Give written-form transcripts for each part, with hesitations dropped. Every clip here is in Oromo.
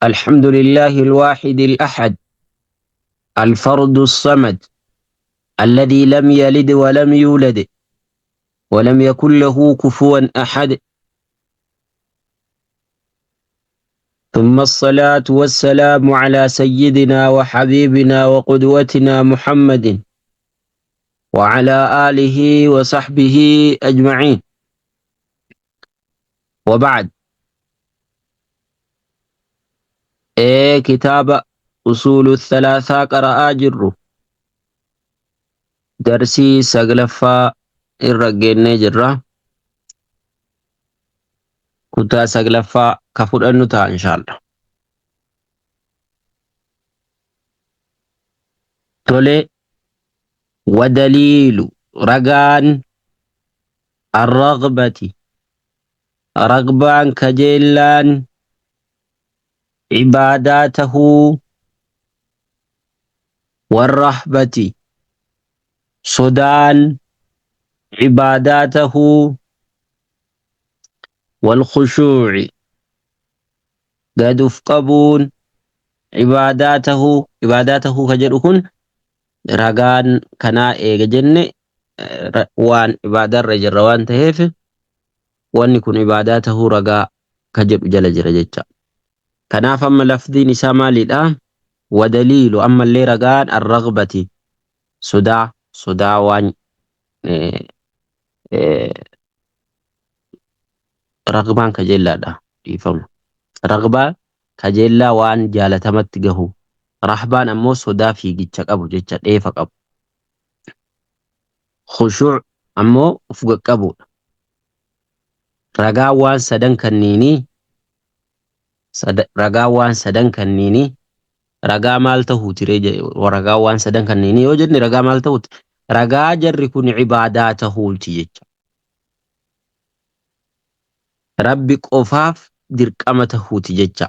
الحمد لله الواحد الأحد الفرد الصمد الذي لم يلد ولم يولد ولم يكن له كفوا أحد. ثم الصلاة والسلام على سيدنا وحبيبنا وقدوتنا محمد وعلى آله وصحبه أجمعين، وبعد. كتاب أصول الثلاثة قرأ جر درسي سقلفا الرقين جرة كتا سقلفا كفر النتا إن شاء الله. تولي ودليل رقان الرغبة رغبان كجيلان عباداته والرهبة صدان عباداته والخشوع قد قبون عباداته كجركن رغان كنا جنة وان عبادة رجل روان تهيف وان يكون عباداته رغا كجب جل جرجتا كنا فما لفظي نساما للآن. ودليل أما اللي رغان الرغبة صدا وان رغبان كجلا دا يفهم رغبة كجلا وان جالتمت جهو رحبان أمو صدا في جيتشك أبو جيتشك إيفك أبو خشوع أمو فوق أبو رغاوان سدن كنيني رغاوان سدن كنيني رغا مالته تريج ورغاوان سدن كنيني وجدني رغا مالته رغا جركن عباداته تيج ربي قفاف درقمته تيج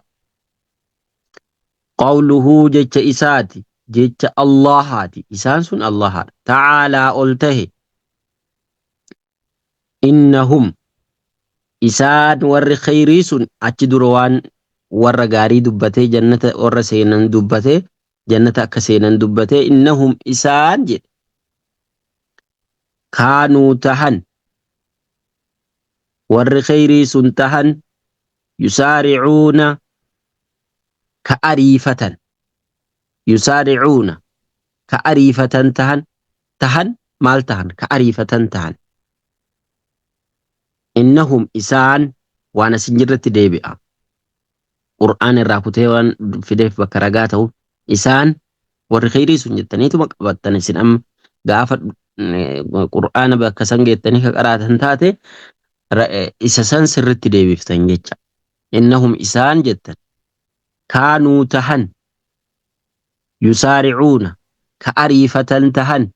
قوله جج إساتي جج الله هاتي إسان سن الله تعالى قلته إنهم إسان ور خيري سن أتدروان ور غاري دبته جنة ور سينن دبته جنة أكسينن دبته إنهم إسان جد كانوا تهن ور خيري سن تهن يسارعون كأريفة يسارعون كأريفة تهن مال تهن كأريفة تهن إنهم إسان وانا سنجرت ديبئة قرآن الراكوتيوان في ديف بكرغاته إسان والخيري سنجتنيتو مقبطن سن أم غافت قرآن بكسنجتني كقراتن تاتي إسسان سرت ديبئة فتنجتش إنهم إسان جتن كانوا تهن يسارعون كأريفة تهن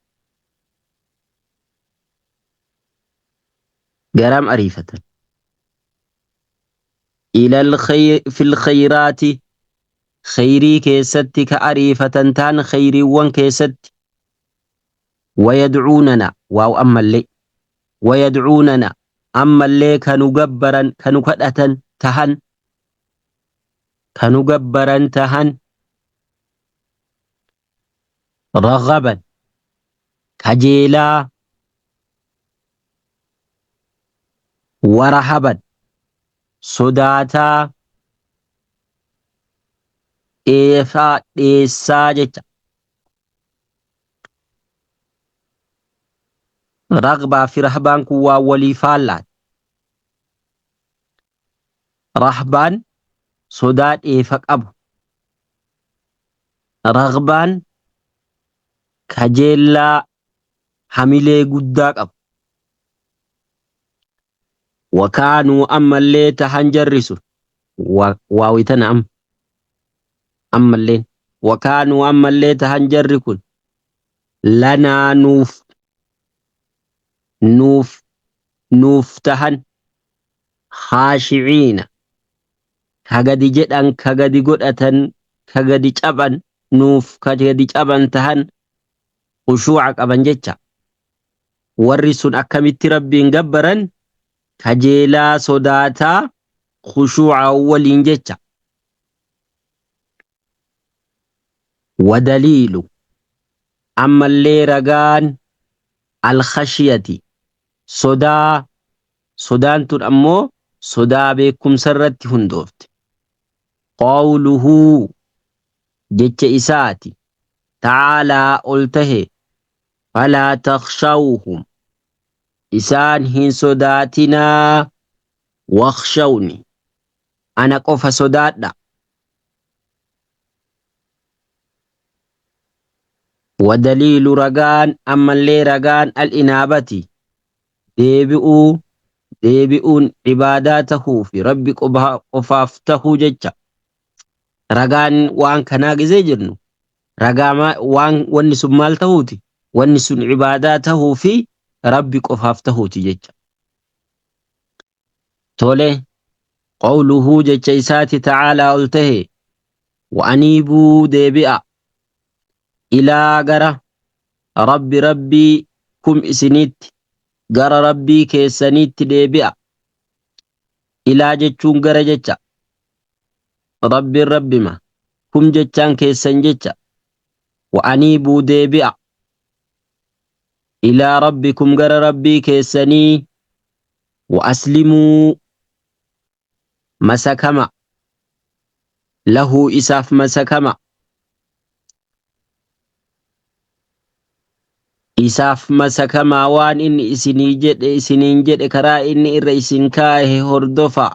قرام أريفة إلى الخير في الخيرات خيري كيست كأريفة تهن خيري وان كيست ويدعوننا واو أما اللي ويدعوننا أما اللي كانوا جبرا كانوا كدأة تهن كانوا جبرا تهن رغبا كجيلا ورهبا صداتا إيفا إيساجتا رغبا في رهبان كوا ولي فالات رهبان صدات إيفاك أبو رغبان كجيلا حميلي قداك أبو وكانوا أما اللي تهنجرسوا واويتنا أما اللي وكانوا أما اللي تهنجركن لنا نوف تهن خاشعين كغدي جدن كغدي قدأتن كغدي جبن نوف كغدي جبن تهن خشوعك أبن جتشا ورسون أكمت ربين جبرا كجيلا صداتا خشوع ولين جتشا ودليل أما اللي رقان الخشية صدا صدان تن أمو صدا بكم سرت هندوفت قوله جتش إساتي تعالى قلته فلا تخشوهم إسان هن صداتنا واخشوني أنا قف صداتنا ودليل رقان أما اللي رقان الإنابة deebi'uun ibaadaa tahuu fi rabbi qofaaf tahuu jecha ragaan waan kanaa gizee jirnu ragaa wanni sun maal tahuuti wanni sun ibaadaa tahuu fi rabbi qofaaf tahuuti jecha tole qawluhuu jecha isaati ta'aalaa ol tahe wa'aniibuu deebi'a ilaa gara rabbii kum isinitti gara rabbii keessanitti deebi'a ilaa jechuun gara jecha rabbiin rabbima kum jechaan keessan jecha wa'aniibuu deebi'a ilaa rabbikum gara rabbii keessanii wa'aslimuu masakama lahuu isaaf masakama isaaf masakamaa waan inni isiniin jedhe karaa inni irra isin kaahe hordofa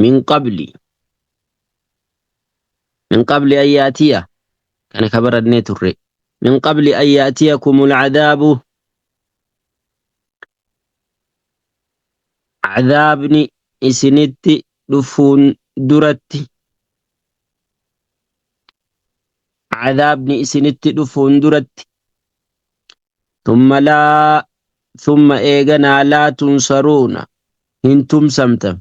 min qabli an yaatiya kana kabarannee turre min qabli an yaatiyakumul cadaabu cadaabni isinitti dhufuun duratti عذابني إسنتي دفون درت ثم إيغنا لا تنصرون هنتم سمتم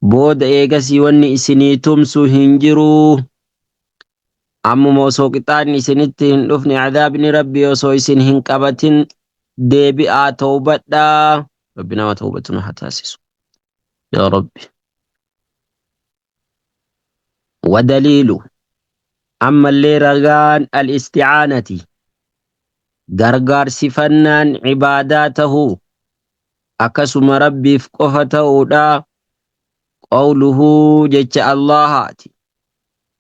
بود إيغسي واني إسني تمسو هنجرو أمو موسو قطاني إسنتي هندفني عذابني ربي وسو إسن هنقبتن ديبئا توبتا ربنا وتوبتنا حتاسس يا ربي ودليل أما اللي رغان الاستعانة غرغار سفنان عباداته أكسم ربي فقفته دا قوله جج الله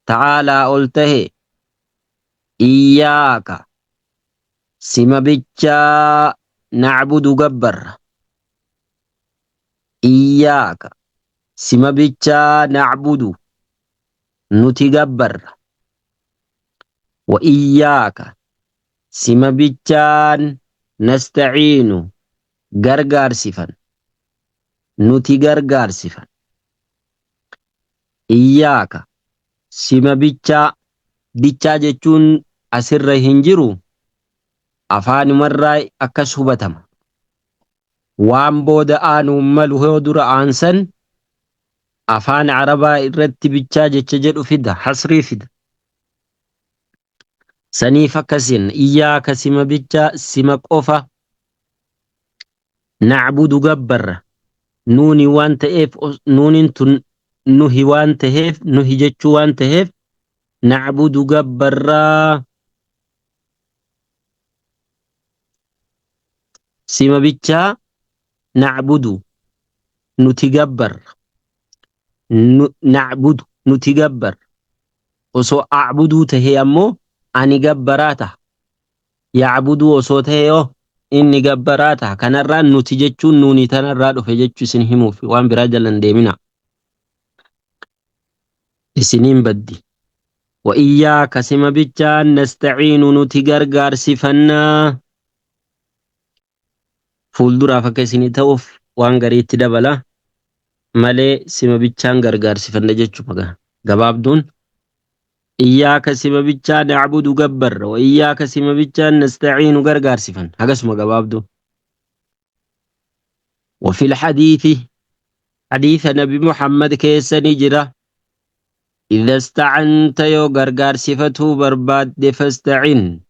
تعالى قلته إياك سمبجا نعبد جبر إياك سمبجا نعبد نتجبر وإياك سمبجان نستعين غرغار سفن نتي غرغار سفن إياك سمبجا ديچا جچون أسر هنجرو أفان مراي أكس هبتم وان بود آنو ملو هدر آنسن أفان عربا إرد بيچا جچ جدو فدا حصري فدا سنيف كسن إياك سما بيجا سما قفا نعبد جبر نوني وانت إف نون تن نهي وانت هيف نهي جتشو وانت هيف نعبد جبر سما بيجا نعبد نتجبر نعبد نتجبر وسو أعبدو تهي أمو أني جبراته يعبدوا صوته إني جبراته كان الران نتيجتشون نوني تنا الراد في جتشو سنهمو في وان برجل ديمنا السنين بدي وإياك سما بيجان نستعين نتجرجر سفنا فولدرا فكسيني توف وان غريت دبلا مالي سما بيجان جرجر سفنا جتشو مغا جبابدون إياك سببيتشا نعبد جبر وإياك سببيتشا نستعين غرغار سفن هقسم جبابدو وفي الحديث حديث نبي محمد كيس نجرة إذا استعنت يو غرغار صفته برباد فاستعن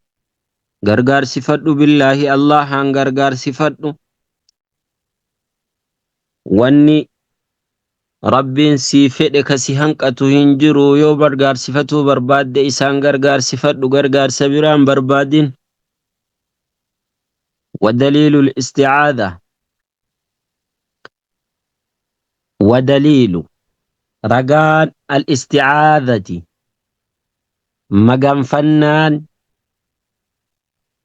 غرغار صفته بالله الله عن غرغار صفته واني rabbiin sii fedhe kasi hanqatu hin jiru yoo gargaarsifatuu barbaadde isaan gargaarsifadhu gargaarsa biraan barbaadin. ودليل الاستعاذة ودليل رجاء الاستعاذة مجان فنان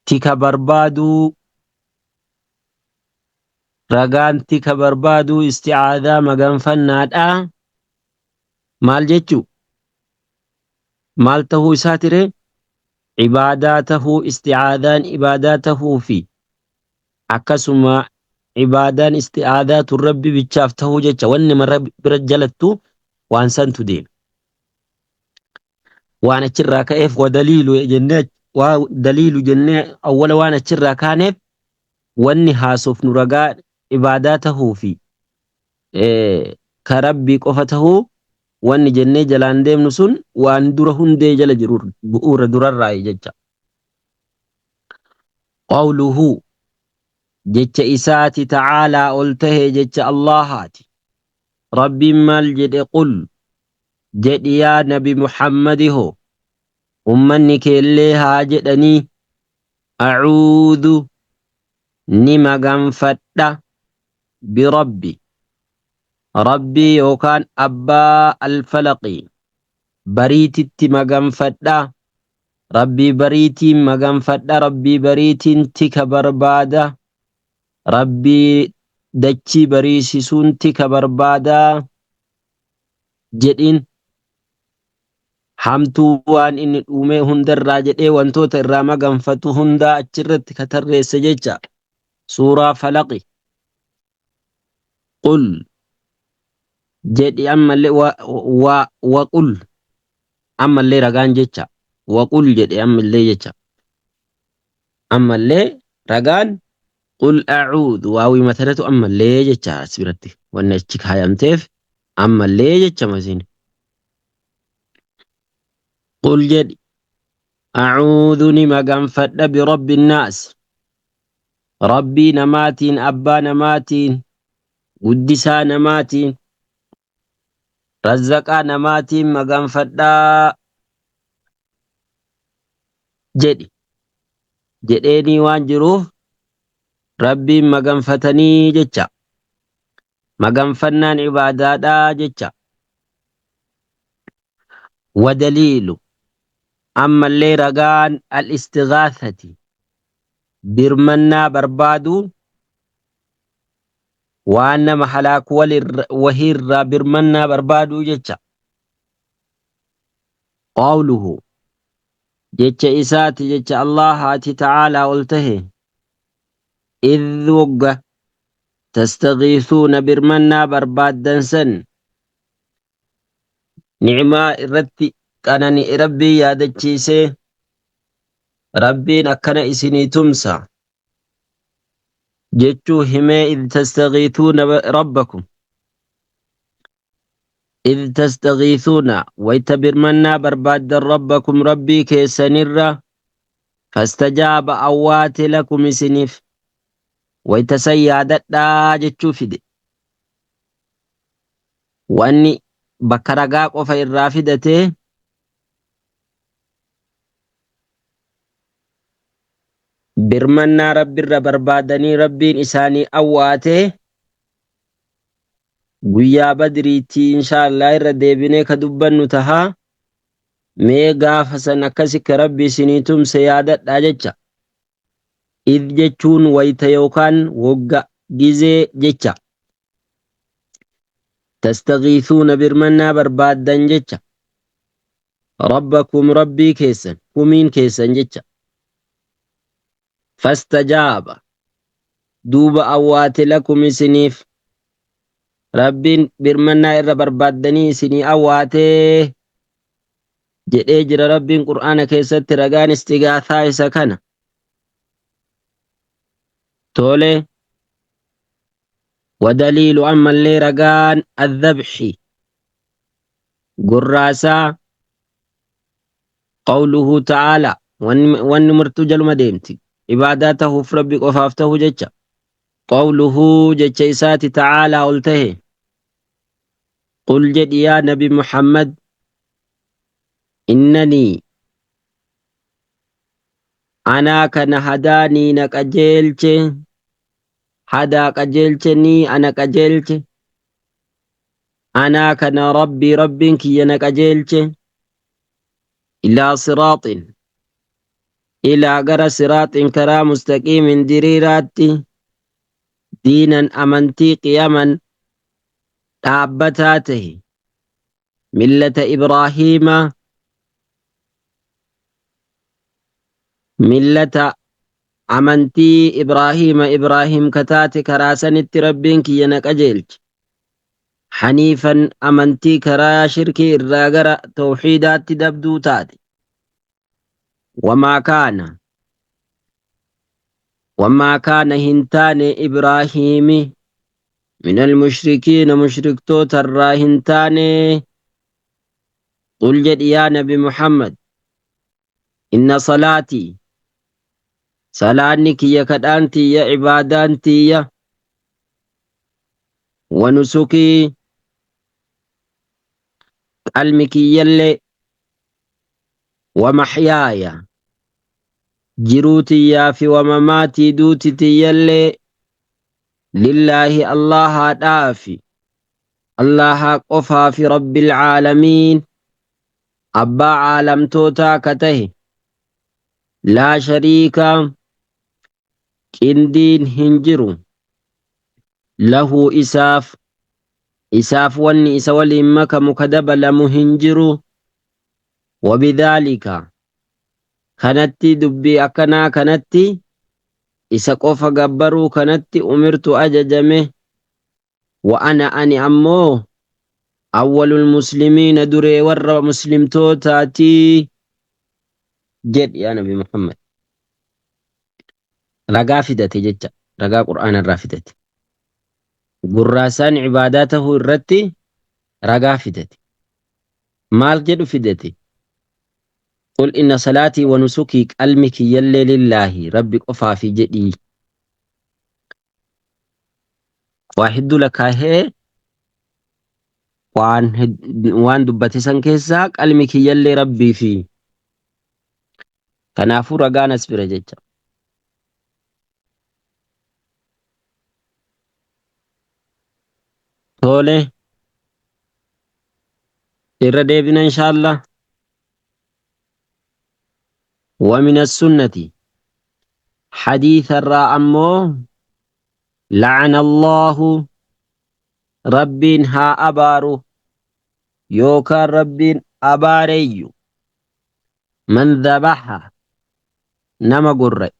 تك بربادو رجان تك بربادو استعاذة مجان فنان مال جتشو مالته ساتره عباداته استعاذان عباداته في akkasuma ibaadaan isti'aadaatu rabbi bichaaf tahuu jecha wanni marra bira jalattu waan santu deema. Waan achirraa ka'eef daliilu jennee awwala waan achirraa kaaneef wanni haasofnu ragaa ibaadaa tahuu fi ka rabbii qofa tahuu wanni jennee jalaan deemnu sun waan dura hundee jala jiru bu'uura durarraa jecha. Qawluhu jecha isaati ta'aalaa ol tahee jecha Allahaati. Rabbiin maal jedhe qul jedhi yaa nabi Muhammadi hoo ummanni keellee haa jedhanii acuudhu ni maganfadha birabbi rabbii yookaan abbaa alfalaqi bariititti maganfadha rabbii bariitiin maganfadha rabbii bariitiin tika barbaada rabbii dachii bariisisuun tika barbaadaa jedhin hamtuu waan inni dhuumee hundarraa jedhee wantoota irraa maganfatu hundaa achirratti katarreesse jecha suuraa falaqi qul jedhi ammallee waqul ammallee ragaan jecha waqul jedhe ammallee jecha ammallee ragaan قل أعوذ واوي مثلته أما اللي جتشا سبرتي ونشتك هاي أمتيف أما اللي جتشا مزين قل جد أعوذني مغنفت برب الناس ربي نماتين أبا نماتين قدسا نماتين رزقا نماتين مغنفت jedheeni waan jiruuf rabbiin maganfatanii jecha maganfannaan ibaadaadhaa jecha ودليل أما اللي رقان الاستغاثة برمنا بربادو وأن محلاك وهير برمنا بربادو جتشا قوله جتشا إسات جتشا الله تعالى قلته إذ وقة تستغيثون برمنا برباد دنسن نعمة الرتي كانني ربي يا دجيسي ربي أكنا إسني تمسى جتشو همي إذ تستغيثون ربكم إذ تستغيثون ويتبرمنا برباد ربكم ربي كيسنر فاستجاب أوات لكم سنف ويتسيادت جتشو فدي وأني بكرقاق وفي الرافدته برمنا ربي بربادني ربي إساني أواته guyyaa badriitti inshaallah irra deebinee ka dubbannu tahaa mee gaafa san akkasi ka rabbi isinii tumse yaadadhaa jecha id jechuun wayta yookaan wogga gizee jecha tastagiisuuna birmannaa barbaaddan jecha rabbakum rabbii keessan kumiin keessan jecha fastajaaba duuba awwaate lakum isiniif rabbiin birmannaa irra barbaaddanii isinii awwaatee jedhee jira rabbiin qur'aana keessatti ragaan istigaasaa isa kana tole ودليل أما اللي رقان الذبح قراسا قوله تعالى وان مرتجل مديمتي عباداته في ربك وفافته جتشا قوله جتشيسات تعالى قلته قل جد يا نبي محمد إنني أنا كان هداني نكجلت هدا كجلتني أنا كجلت أنا كان ربي كي نكجلت إلى صراط إلى غر صراط كرا مستقيم دريرات دينا أمنتي قياما تابتاته ملة إبراهيم ملة أمنتي إبراهيم كتات كراسن التربين كي نكجلت حنيفا أمنتي كرا شركي الراغر توحيدات دبدو تاتي وما كان هنتان إبراهيم من المشركين مشرك توت الراهنتان. قل جد يا نبي محمد إن صلاتي صلانك يا كدانتي يا عبادانتي يا ونسكي علمك يلي ومحياي جروتي يا في ومماتي دوتي يلي لله الله دافي الله قفا في رب العالمين أبا عالم توتا كته لا شريك كندين هنجرو له إساف وني إسوال إمك مكدب لمهنجرو وبذلك كانت دبي أكنا كانت إسا قف قبرو كانت أمرت أججمه وأنا أني أمو أول المسلمين دري ور مسلم توتاتي جد يا نبي محمد رقا فدتي جج رقا قرآن الرافدتي قراسان عباداته الرتي رقا فدتي مال جد فدتي قل إن صلاتي ونسكي قلمك يلي لله ربك أفا في جدي واحد لك هي وان دبتي سن كيسا قلمك يلي ربي في كنافو رقا نسبر جج تولي إردابنا إن شاء الله. ومن السنة حديث الرأمو لعن الله ربين ها أبارو يوكا ربين أباريو من ذبحها نما قرر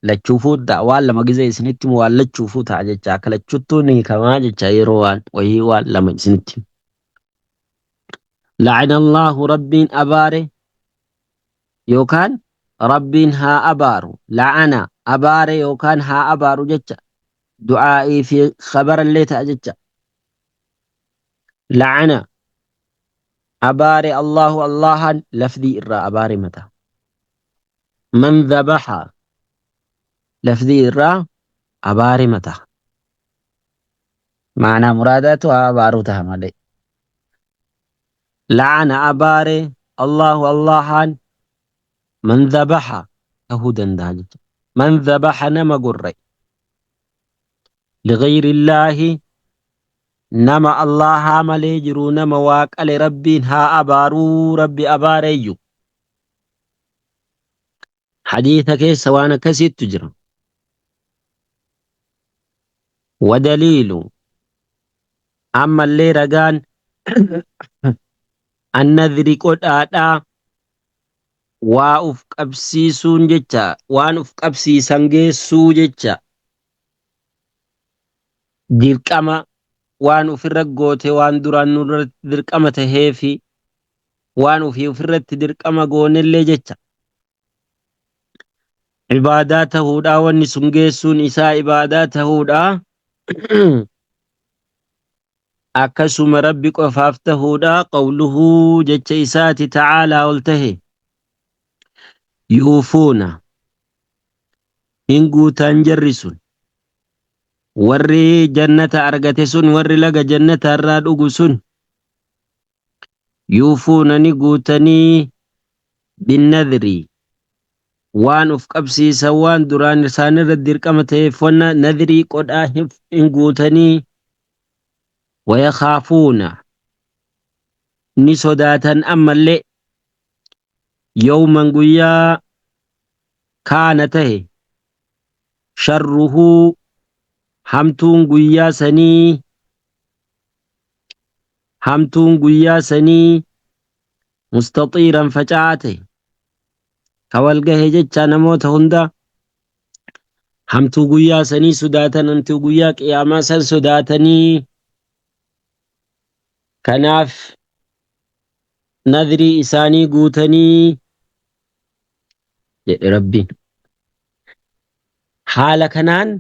لتشوفوا الدعوة لما جزي سنتم ولا تشوفوا تعججا كلا تشوتوني كما ججا يروان وهي لما سنتم. لعن الله ربين أباري يوكان ربين ها أبارو لعنا أباري يوكان ها أبارو ججا دعائي في خبر اللي تأججا لعنا أباري الله لفظي إرى أباري متى من ذبح لفظي إرى أباري متى معنى مراداتها أباروتها مالي لعن أباري الله من ذبح يهودا داجج من ذبح نما قري لغير الله نما الله مالي جرو نما واقل ربين ها أبارو ربي أباريو حديثك سوانا كسيت تجرى ودليل أما اللي رقان النذر قد آتا وأف قبسيسون جتا وان أف قبسيسان جيسو جتا ديرقما وان أف الرقوتي وان دران درقما تهيفي وان أف الرت درقما قون اللي جتا عباداته دا وان سنجيسون إسا عباداته دا أكسم ربك وفافته دا قوله جتش إساتي تعالى والتهي يوفون إنقو تنجرسون ورّي جنة أرغتسون ورّي لغا جنة الرادوغسون yuufuuna ni guutanii binnadrii waan uf qabsiisan waan duraan isaanirra dirqama ta'eef wanna nadrii qodhaa hin guutanii wayakaafuuna ni sodaatan ammallee yawman guyyaa kaana tahe sharruhuu hamtuun guyyaa sanii mustaxiiran facaate ka walgahe jecha namoota hunda hamtuu guyyaa sanii sodaatan hamtuu guyyaa qiyaamaa san sodaatanii kanaaf nadrii isaanii guutanii jedhe rabbiin. Haala kanaan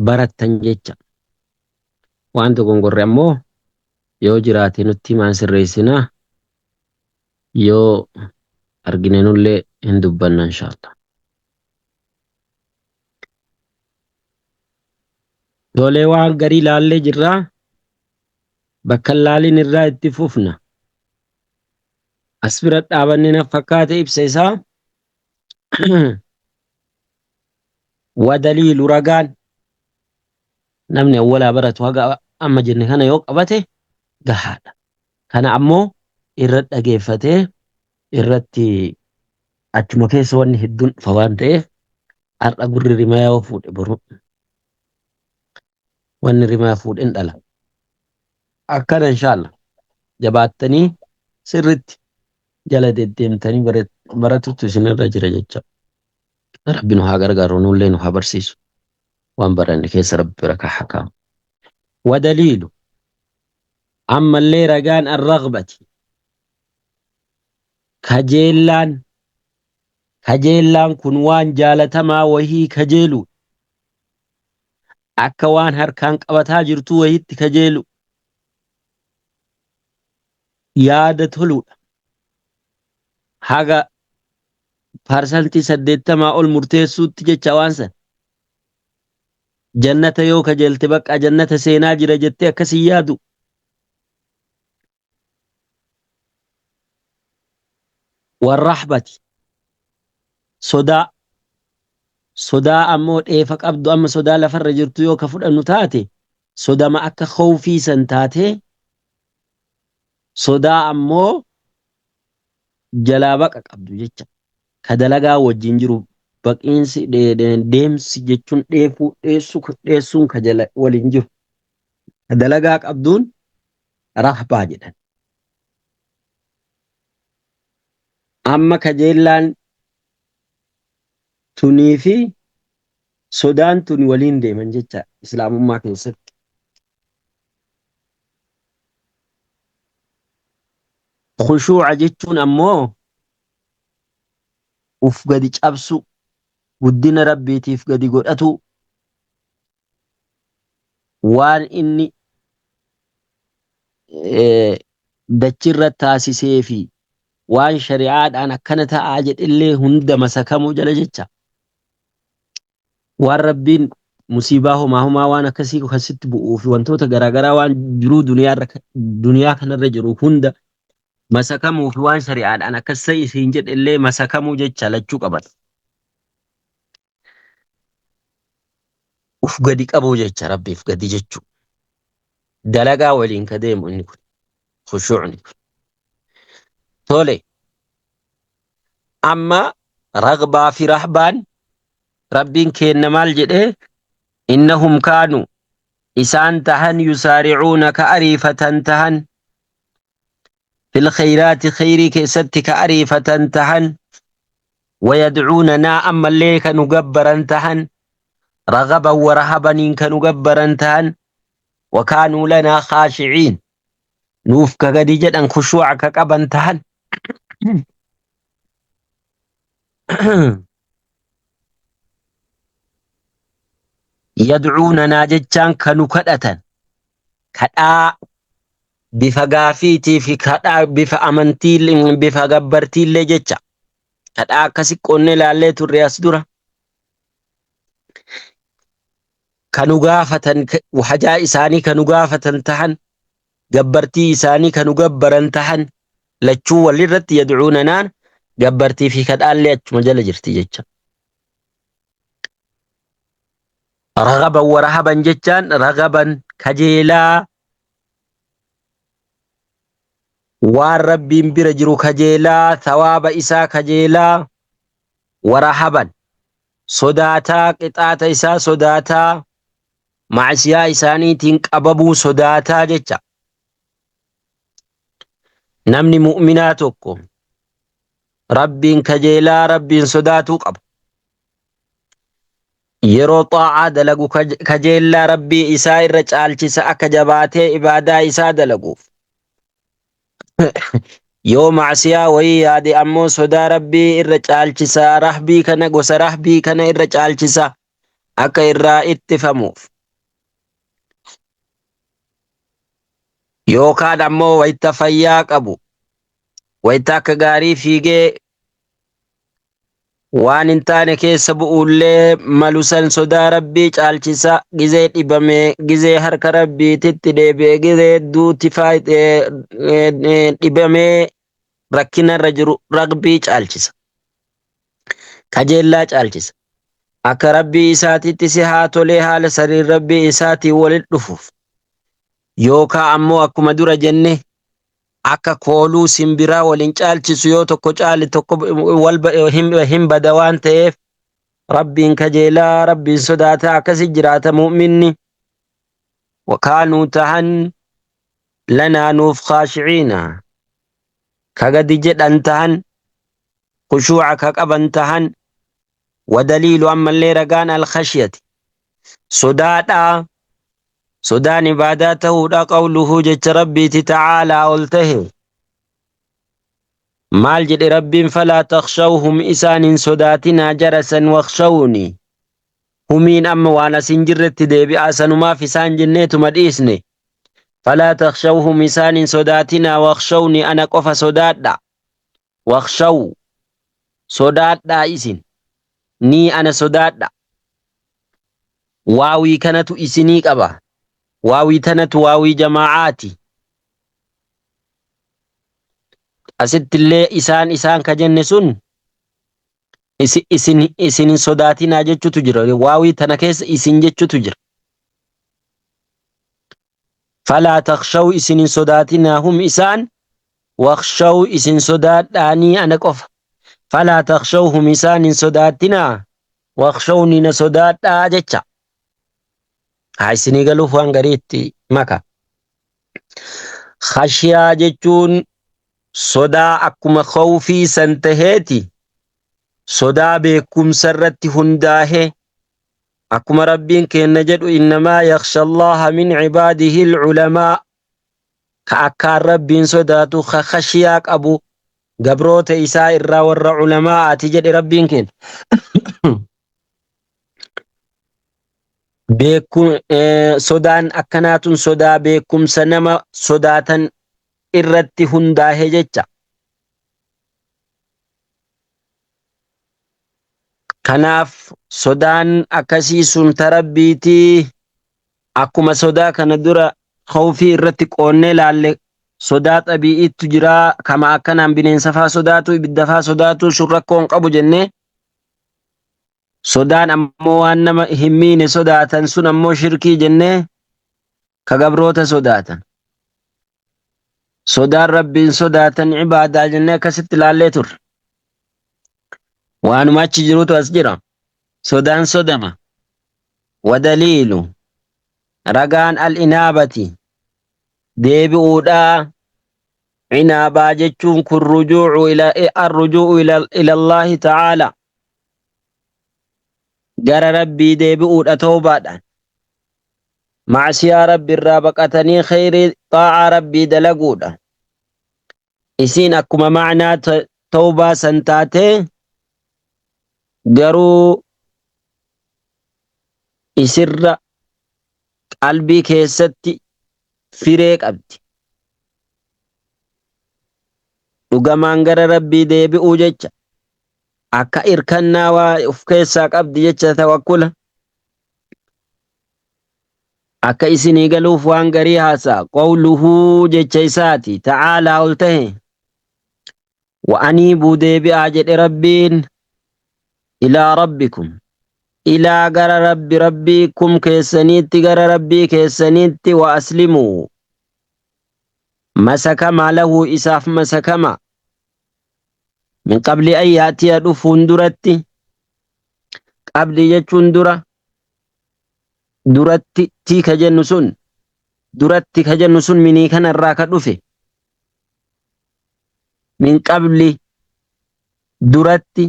barattan jecha waan dogongorre ammoo yoo jiraate nutti maan sirreessinaa yoo argine nullee hin dubbanna inshallah. Tolee waan garii laallee jirraa bakka laalin irraa itti fufna. As bira dhaabanne na fakkaate ibsa isaa wadaliilu ragaan namni awwalaa baratu haga amma jenne kana yoo qabate gahaadha. Kana ammoo irra dhageeffatee irratti achuma keessa wanni hedduun dhufa waan ta'eef har'a gurri rimaa yoo fuudhe boru wanni rimaa fuudhen dhala. Akkana inshallah jabaattanii sirritti jala deddeemtanii baratutu isinirra jira jecha. Rabbi nu haa gargaaru nullee nu haa barsiisu waan baranne keessa rabbi rakaa hakaam. Wadaliilu ammallee ragaan arragbati kajeellaan kun waan jaalatamaa wahii kajeelu akka waan harkaan qabataa jirtu wahiitti kajeelu yaada toluudha. Haga parsantii 80 ol murteessuutti jecha waan san jannata yoo kajeelte bakka jannata seenaa jira jettee akkasii yaadu. Warrahbati sodaa ammoo dheefa qabdu amma sodaa lafarra jirtu yoo ka fudhannu taate sodama akka khawfii san taate sodaa ammoo jalaa baqa qabdu jecha ka dalagaa wajjin jiru baqiinsi deemsi jechuun dheessuun ka jala waliin jiru ka dalagaa qabduun rahbaa jedhan. Amma kajeellaan tunii fi sodaan tun waliin deeman jecha islaamummaa keessatti. Khushuuca jechuun ammoo uf gadi cabsu guddina rabbiitiif gadi godhatu waan inni dachirra taasisee fi waan shari'aadhaan akkana ta'aa jedhillee hunda masakamuu jala jecha. Waan rabbiin musiibaa homaa waan akkasii kasitti bu'uu fi wantoota garaagaraa waan jiruu duniyaa kanarra jiru hunda masakamuu fi waan shari'aadhaan akkas isiin jedhillee masakamuu jecha lachuu qabata. Uf gadi qabuu jecha rabbiif gadi jechuu. Dalagaa waliin ka deemu inni kun khushuucni kun. Tole amma ragbaa fi rahbaan rabbiin kenna maal jedhee innahum kaanu isaan tahan yusaaricuuna ka ariifatan tahan fil khayraati khayrii keessatti ka ariifatan tahan wayadcuunanaa ammallee ka nu gabbaran tahan ragaban wa rahabaniin ka nu gabbaran tahan wakaanuu lanaa khaashiciin nuuf ka gadi jedhan khushuuca ka qaban tahan yadcuunanaa jechaan kanu kadhatan kadhaa bifa gaafiitii fi kadhaa bifa amantii bifa gabbartiillee jecha kadhaa akkasi qonne laallee turre as dura kanu gaafatan hajaa isaanii kanu gaafatan tahan gabbartii isaanii kanu gabbaran tahan lachuu walirratti yadcuunanaan gabbartii fi kadhaallee achuma jala jirti jecha. Ragaban warahaban jechaan ragaban kajeelaa waan rabbiin bira jiru kajeelaa thawaaba isaa kajeelaa warahaban sodaataa qixaata isaa sodaataa macsiyaa isaaniitiin qababuu sodaataa jecha. Namni mu'minaa tokko rabbiin kajeelaa rabbiin sodaatuu qaba. Yeroo xaa'aa dalagu kajeellaa rabbii isaa irra caalchisa akka jabaatee ibaadaa isaa dalaguuf. Yoo macsiyaa wayii yaade ammoo sodaa rabbii irra caalchisa rahbii kana gosa rahbii kana irra caalchisa akka irraa ittifamuuf. Yookaan ammoo wayita fayyaa qabu wayita akka gaarii fiigee waan hin taane keessa bu'ullee malusan sodaa rabbii caalchisa gizee dhibame gizee harka rabbiititti deebi'e gizee duuti dhibamee rakkinarra jiru rabbii caalchisa kajeellaa caalchisa akka rabbii isaatitti si haa tolee haala sariin rabbii isaatiin walit dhufuuf. Yookaan ammoo akkuma dura jenne akka kooluu simbiraa waliin caalchisu yoo tokko caali tokko hin bada waan ta'eef rabbiin kajeelaa rabbiin sodaataa akkasi jiraata mu'minni. Wakaanuu tahan lanaa nuuf khaashiciina ka gadi jedhan tahan khushuuca ka qaban tahan wadaliilu ammallee ragaan alkhashyati sodaadhaa. Sodaan ibaadaa ta'uudha qawluhu jecha rabbiiti ta'aalaa ol tahe. Maal jedhe rabbiin falaa takhshawhum isaanin sodaatinaa jarasan waqshawni. Humiin amma waan asin jirretti deebi'aa sanumaaf isaan jenneetuma dhiisne. Falaa takhshawhum isaanin sodaatinaa waqshawni ana qofa sodaadha. Waqshaw sodaadhaa isin ni ana sodaadha. Waawii kanatu isinii qaba. Waawii tanatu waawii jamaacaati. Asittillee isaan ka jenne sun isin sodaatinaa jechutu jira. Waawii tana keessa isin jechutu jira. Falaa takhshaw isin sodaatinaa hum isaan waqshaw isin sodaadhaanii ana qofa. Falaa takhshaw hum isaanin sodaatinaa waqshawni na sodaadhaa jecha. Isinii galuuf waan gariitti maka. Khashiyaa jechuun sodaa akkuma khawfii san taheeti. Sodaa beekumsa irratti hundaahe akkuma rabbiin kenna jedhu innamaa yakhsha Allaha min cibaadihi alculamaa ka akkaan rabbiin sodaatu ka khashiyaa qabu gabroota isaa irraa warra culamaa'aati jedhe rabbiin kenna. Sodaan akkanaatun sodaa beekumsa nama sodaatan irratti hundaahe jecha. Kanaaf sodaan akkasii sun tarabbiitii akkuma sodaa kana dura khawfii irratti qoonnee laalle sodaa xabi'iitu jira kama akkanaan bineensa faa sodaatu ibidda faa sodaatu sun rakkoon qabu jennee. Sodaan ammoo waan nama hin miine sodaatan sun ammoo shirkii jennee ka gabroota sodaatan. Sodaan rabbiin sodaatan ibaadaa jennee akkasitti ilaallee turre. Waanuma achi jirutu as jira. Sodaan sodama. Wadaliilu ragaan al-inaabati deebi'uudhaa. Inaabaa jechuun kun rujuucu ila Allaahi ta'aalaa. Gara rabbii deebi'uudha toobaadhaan. Macsiyaa rabbi irraa baqatanii khayrii xaa'aa rabbii dalaguudha. Isiin akkuma macnaa toobaa san taatee garuu isirra qalbii keessatti firee qabdi. Dhugamaan gara rabbii deebi'uu jecha. Akka irkannaa waa of keessaa qabdi jecha tawakkula. akka isinii galuuf waan garii haasa'a. Qawluhuu jecha isaati ta'aalaa ol tahe wa'aniibuu deebi'aa jedhe rabbiin ilaa rabbikum ilaa gara rabbiikum keessaniitti gara rabbii keessaniitti wa aslimuu masakamaa lahu isaaf masakama min qabli an yaatiya dhufuun duratti qabli jechuun duratti ka jennu sun duratti ka jennu sun minii kanarraa ka dhufe min qabli duratti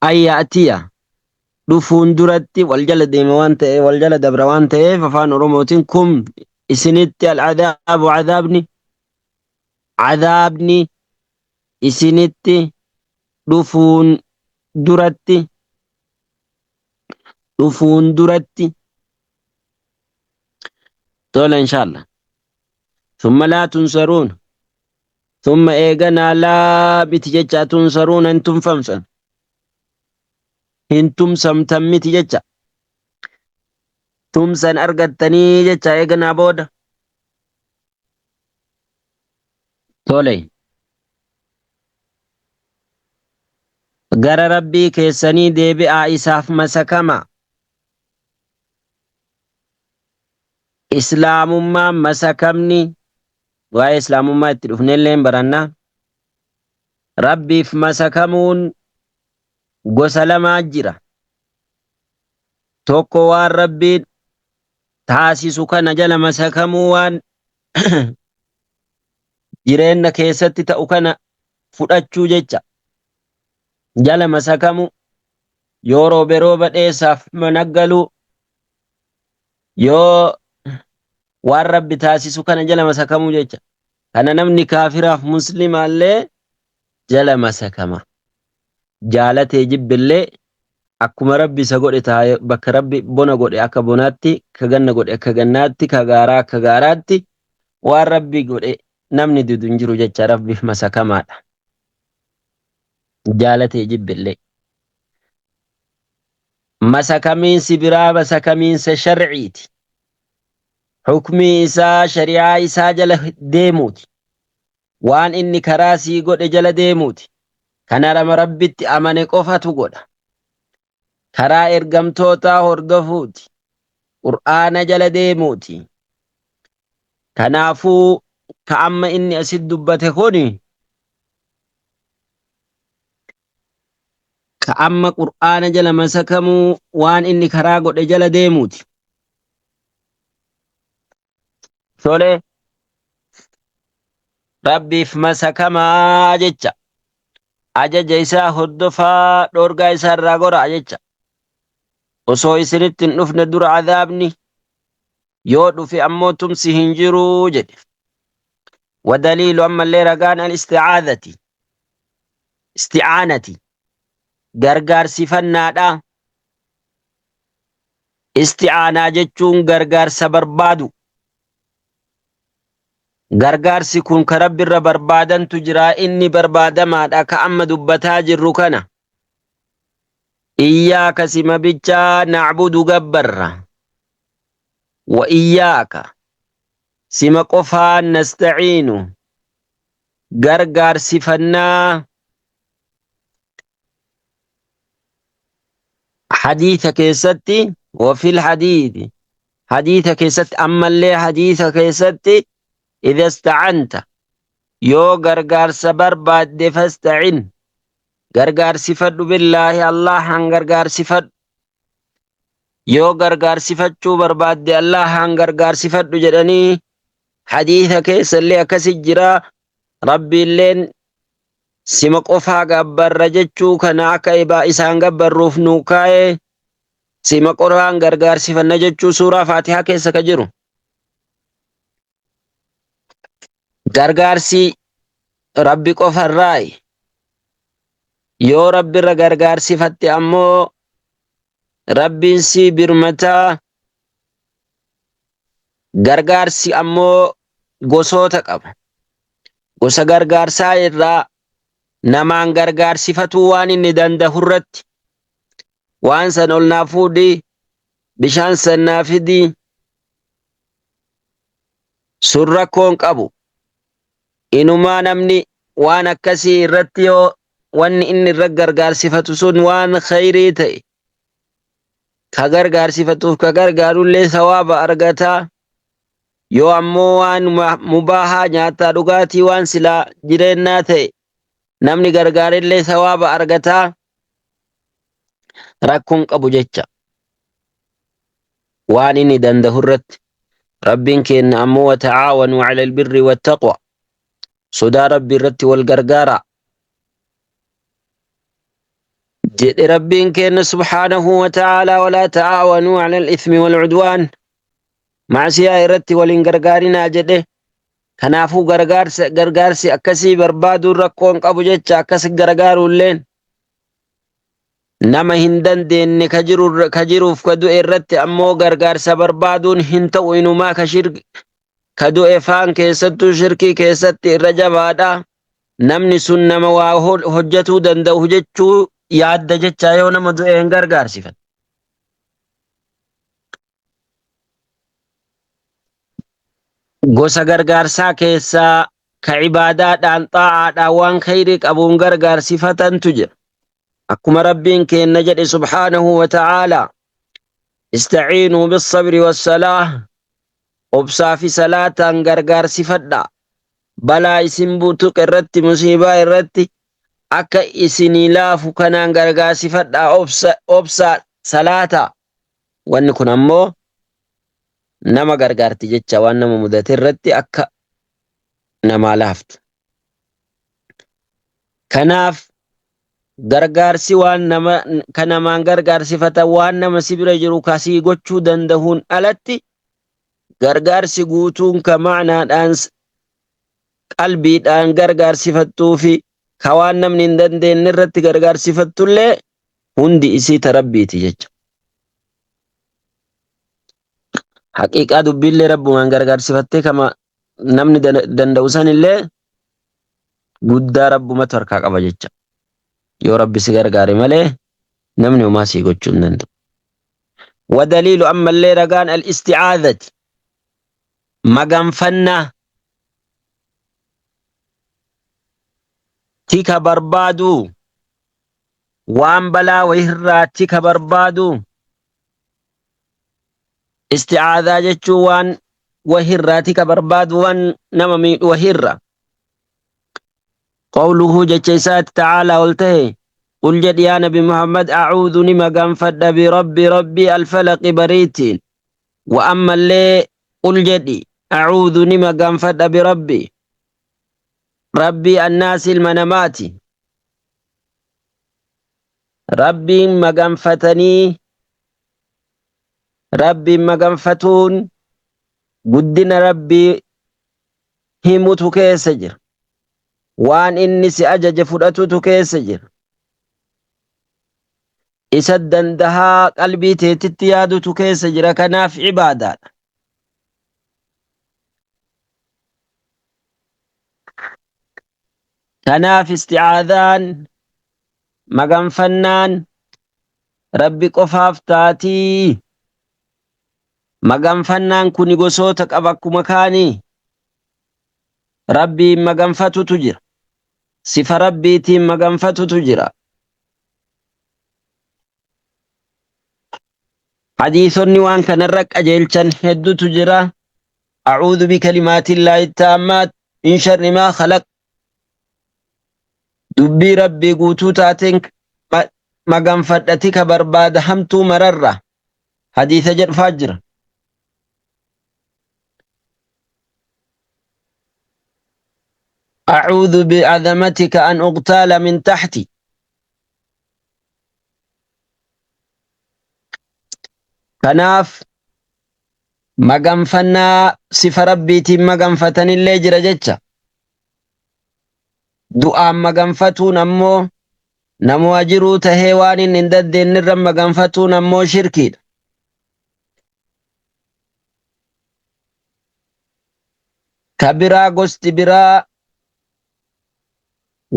an yaatiya dhufuun duratti wal jala deeme waan ta'e wal jala dabra waan ta'eef afaan oromootiin kum isinitti al'adaabu cadaabni isinitti dhufuun duratti tola inshallah thumma laa tunsaruun thumma eeganaa laa miti jecha tunsaruun hin tumsamtan miti jecha tumsan argattanii jecha eeganaa booda tole gara rabbii keessanii deebi'aa isaaf masakama islaamummaan masakamni waa'ee islaamummaa itti dhufnellee barannaa rabbiif masakamuun gosa lamaa jira tokko waan rabbiin taasisu kana jala masakamuu waan jireenya keessatti ta'u kana fudhachuu jecha jala masakamu yoo rooba dheessaaf managgaluu yoo waan rabbi taasisu kana jala masakamuu jecha kana namni kaafiraaf muslimaallee jala masakama jaalatee jibbillee akkuma rabbi isa godhe taa'e bakka rabbi bona godhe akka bonaatti ka ganna godhe akka gannaatti ka gaaraa akka gaaraatti waan rabbi godhe namni didu hin jiru jecha rabbiif masakamaadha jaalatee jibbillee masakamiinsi biraa masakamiinsa sharciiti hukmii isaa shari'aa isaa jala deemuuti waan inni karaa sii godhe jala deemuuti kana rama rabbitti amane qofatu godha karaa ergamtootaa hordofuuti qur'aana jala deemuuti kanaafuu ka amma inni asit dubbate kuni ka amma qur'aana jala masakamuu waan inni karaa godhe jala deemuuti tole rabbiif masakamaa jecha ajaja isaa hordofaa dhoorgaa isaa irraa goraa jecha osoo isinitti hin dhufne dura cadaabni yoo dhufe ammoo tumsi hin jiruu jedhe wadaliilu ammallee ragaan isti'aanati gargaarsifannaadha isti'aanaa jechuun gargaarsa barbaadu gargaarsi kun ka rabbi irra barbaadantu jira inni barbaadamaadha ka amma dubbataa jirru kana iyyaaka sima bichaa nacbudu gabbarra wa iyyaaka sima qofaan nastaciinu gargaarsifannaa حديث كيستي وفي الحديث حديث كيست أما اللي حديث كيستي إذا استعنت يو غرغار سبر بعد فاستعن غرغار صفت بالله الله هن غرغار صفت يو غرغار صفت شو برباد الله هن غرغار صفت جدني حديث كيس اللي أكسجرا ربي اللين sima qofaa gabbarra jechuu kana akka ibaa isaan gabbarruuf nuu kaa'e sima qoraan gargaarsifanna jechuu suuraa faatihaa keessa ka jiru gargaarsi rabbi qofarraayi yoo rabbirra gargaarsifatte ammoo rabbiin si birmataa gargaarsi ammoo gosoota qaba gosa gargaarsaa irraa namaan gargaarsifatuu waan inni danda'u irratti waan san ol naa fuudhi bishaan san naa fidi sun rakkoon qabu. Inumaa namni waan akkasii irratti yoo wanni inni irra gargaarsifatu sun waan khayrii ta'e ka gargaarsifatuuf ka gargaarullee sawaaba argataa. Yoo ammoo waan mubaahaa nyaataa dhugaatii waan silaa jireennaa ta'e namni gargaarillee sawaaba argataa rakkoon qabu jecha. Waan inni danda'u irratti rabbiin kenna ammoo wata'aawanuu cala albirri wattaqwa sodaa rabbii irratti wal gargaara jedhe rabbiin kenna subhaanahu wa ta'aalaa walaa ta'aawanuu cala alithmi walcudwaan macsiyaa irratti waliin gargaarinaa jedhe. Kanaafuu gargaarsi akkasii barbaaduun rakkoon qabu jecha akkas gargaaruulleen nama hin dandeenye ka jiruuf ka du'e irratti ammoo gargaarsa barbaaduun hin ta'u. Inumaa ka du'e faan keessattuu shirkii keessatti irra jabaadha. Namni sun nama waa hojjetuu danda'u jechuu yaadda jecha yoo nama du'e hin gargaarsifan. Gosa gargaarsaa keessaa ka cibaadaadhaan xaa'aadhaan waan khayrii qabuun gargaarsifatantu jira. Akkuma rabbiin kenna jedhe subhaanahu wa ta'aalaa istaciinuu bisabri wassalaah obsaa fi salaataan gargaarsifadha. Balaa isin buutuq irratti musiibaa irratti akka isinii laafu kanaan gargaarsifadha obsaa salaataa. Wanni kun ammoo nama gargaarti jecha waan nama mudate irratti akka namaa laaftu. Kanaaf gargaarsi waan namaan gargaarsifatan waan nama si bira jiru kasii gochuu danda'uun alatti gargaarsi guutuun ka macnaadhaan qalbiidhaan gargaarsifattuu fi ka waan namni hin dandeenye irratti gargaarsifattullee hundi isii ta rabbiiti jecha. Haqiiqaa dubbiillee rabbumaan gargaarsifattee kama namni danda'u sanillee guddaa rabbumatu harkaa qaba jecha. Yoo rabbi si gargaare malee namni homaa sii gochuu hin danda'u. Wadaliilu ammallee ragaan al-isticaadati maganfannaa tika barbaaduu waan balaa wayirraa tika barbaaduu. Isticaadhaa jechuun waan wahirraa tika barbaadu waan nama miidhu wahirra. Qawluhu jecha isaati ta'aalaa ol ta'e qul jedhi yaa nabi Muhammad acuudhu ni maganfadha birabbi alfalaqi bariitiin. Wa ammallee qul jedhi acuudhu ni maganfadha rabbi annaasi ilma namaati. Rabbiin maganfatanii rabbiin maganfatuun guddina rabbii himutu keessa jira. Waan inni si ajaje fudhatutu keessa jira. Isa dandahaa qalbii teetitti yaadutu keessa jira. Kanaaf cibaadaadha. Kanaaf isticaadhaan maganfannaan rabbi qofaaf taatii. Maganfannaan kuni gosoota qaba akkuma kaanii. Rabbiin maganfatutu jira. Sifa rabbiitiin maganfatutu jira. Hadiisonni waan kanarra qajeelchan hedduutu jira. Acuudhu bikalimaatillaahi taammaat min sharri maa khalaq. Dubbii rabbii guutuu taateen maganfadhati ka barbaada hamtuu mararra. Hadiisa jedhufaa jira. أعوذ بعظمتك أن أغتال من تحتي. Kanaaf maganfannaa sifa rabbiitiin maganfatan illee jira jecha. Du'aan maganfatuun ammoo nama jiruu tahee waan inni hin dandeenye irra maganfatuun ammoo shirkiidha. Ka biraa gosti biraa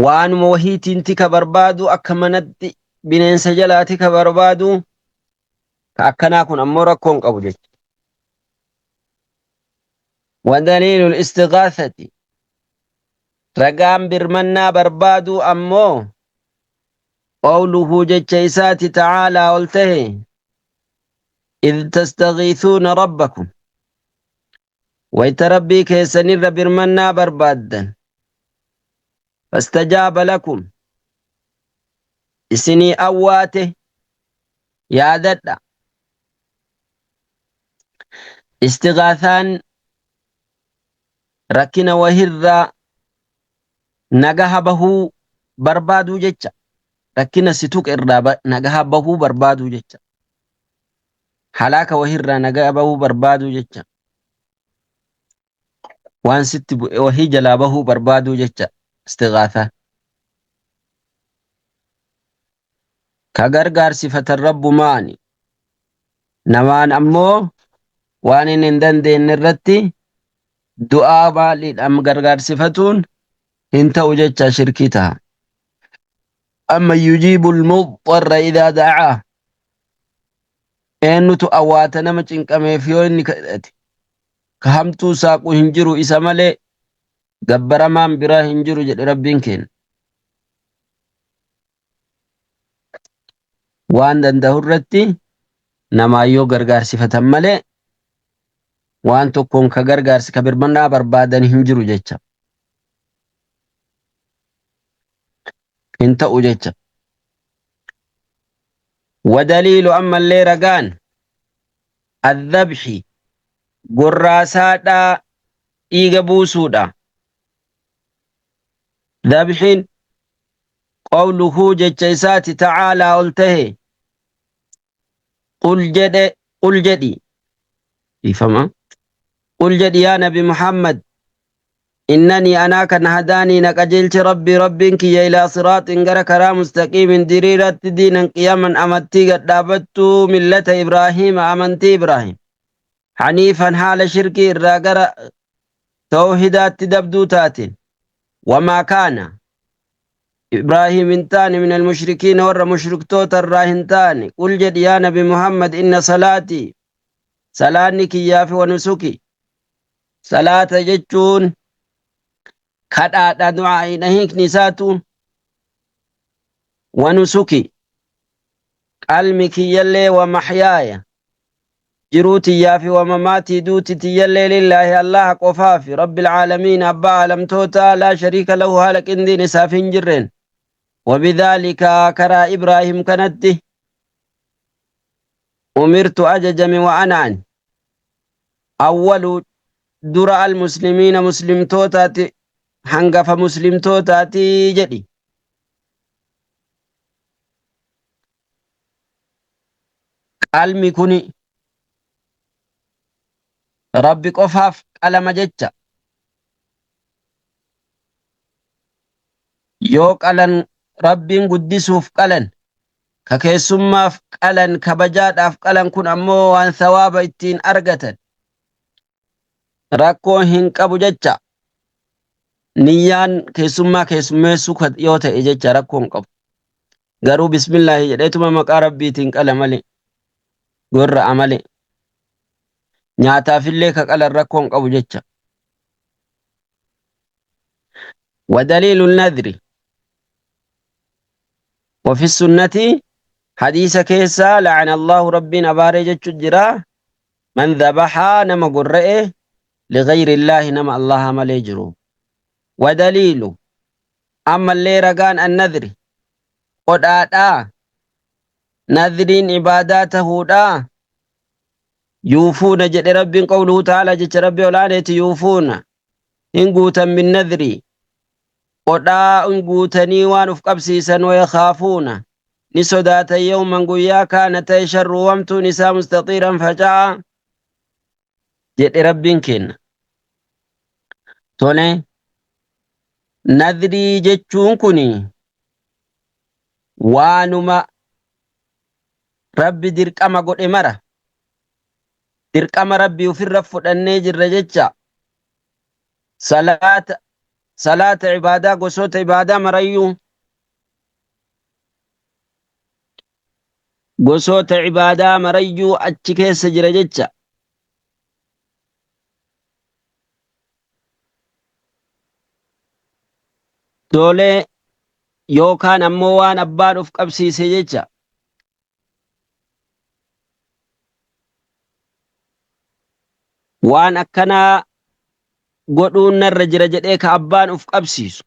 waanuma wahiitiin tika barbaadu akka manatti bineensa jalaati ka barbaadu ka akkanaa kun ammoo rakkoon qabu jechuudha. ودليل الاستغاثة رقام برمنا بربادو أمو قوله جتشيسات تعالى قلته إذ تستغيثون ربكم ويتربي كيسنر برمنا بربادا فاستجاب لكم إسني أواته يا دد استغاثان ركنا وهر نجاه به بربادو جتشا ركنا ستوك إردا نجاه به بربادو جتشا حلاك وهر نجاه به بربادو جتشا وان ست وهي جلابه بربادو جتشا استغاثة كغرغر صفة الرب ماني نمان أمو وان نندن دين الرتي دعاء بالي أم غرغر صفتون انت وجتشا شركتها أما يجيب المضطر إذا دعاه إنو تؤواتنا مچن كميفيون نكتاتي كهمتو ساقو هنجرو إسامالي gabaramaan biraa hin jiru jedhe rabbiin keenya. Waan danda'u irratti namaayyoo gargaarsifatan malee waan tokkoon ka gargaarsi ka birmannaa barbaadan hin jiru jecha. Hin ta'u jecha. Wadaliilu ammallee ragaan adhabxi gorraasaadhaa dhiiga buusuudha. ذبح قوله جتشيسات تعالى قلته قل جدي فما قل جدي يا نبي محمد إنني أنا كان هداني نكجلت ربك إلى صراط غير كرام مستقيم دريرة دينا قياما أمتي قد دابت ملة إبراهيم أمنتي إبراهيم حنيفا حال شركي الراقر توحيدات تدبدو تاتين وما كان إبراهيم انتاني من المشركين ور مشركتوت الراهنتاني قل جد يا نبي محمد إن صلاتي صلاني كيافي ونسكي صلاة جتشون كدادا دعائي نهيك نساتو ونسكي قلمي كيالي ومحياي جروتي يافي ومماتي دوتي تيالي لله الله قفافي رب العالمين أبا عالم توتا لا شريك له هلك اندي نسافين جرين وبذلك كرا إبراهيم كانت أمرت أججم وأنا عن أول درع المسلمين مسلم توتاتي هنغف مسلم توتاتي جدي قلمي كوني ربي قفاف قلم جتشا يو قلن ربين قدسوف قلن ككيسماف قلن كبجاداف قلن كن أمو وان ثواب اتين أرغتن ركو هنك أبو جتشا نيان كيسمي سوكت يوتا إجتشا ركو هنك غرو بسم الله يديتما مقا ربي تنقل ملي قرر عملي نياتافillee ka qalan rakkoon qabu jecha. ودليل النذر وفي السنة حديث كيسا لعن الله ربنا بارجة الجرا من ذبحا نما قرئه لغير الله نما الله مليجرو. ودليل أما اللي رقان النذر قد آتا نذرين عباداته دا يوفون جد رب قوله تعالى جد ربي ولانيت يوفون إنقوتا من نذري قدا إنقوتني وانف قبسيسا ويخافون نسودات يوما قويا كانت شر ومت نساء مستطيرا فجاء جد رب كن تولي نذري جتشون كني وانما ربي درك أما قد إمرة dirqama rabbii ofirra fudhannee jirra jecha salaata ibaadaa gosoota ibaadaa marayyuu achi keessa jira jecha Tolee yookaan ammoo waan abbaan of qabsiise jecha. Waan akkanaa godhuun narra jira jedhee ka abbaan of qabsiisu.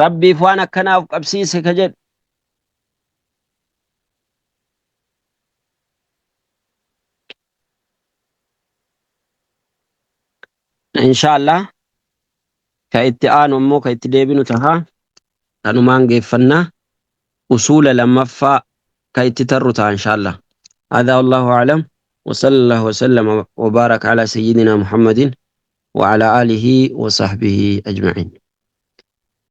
Rabbiif waan akkanaa of qabsiise ka jedhu. Inshaallah ka itti aanu ammoo ka itti deebinu tahaa kanumaan geeffannaa usula lammaffaa ka itti tarru ta'a inshaallah. هذا والله أعلم وصلى الله وسلم وبارك على سيدنا محمد وعلى آله وصحبه أجمعين.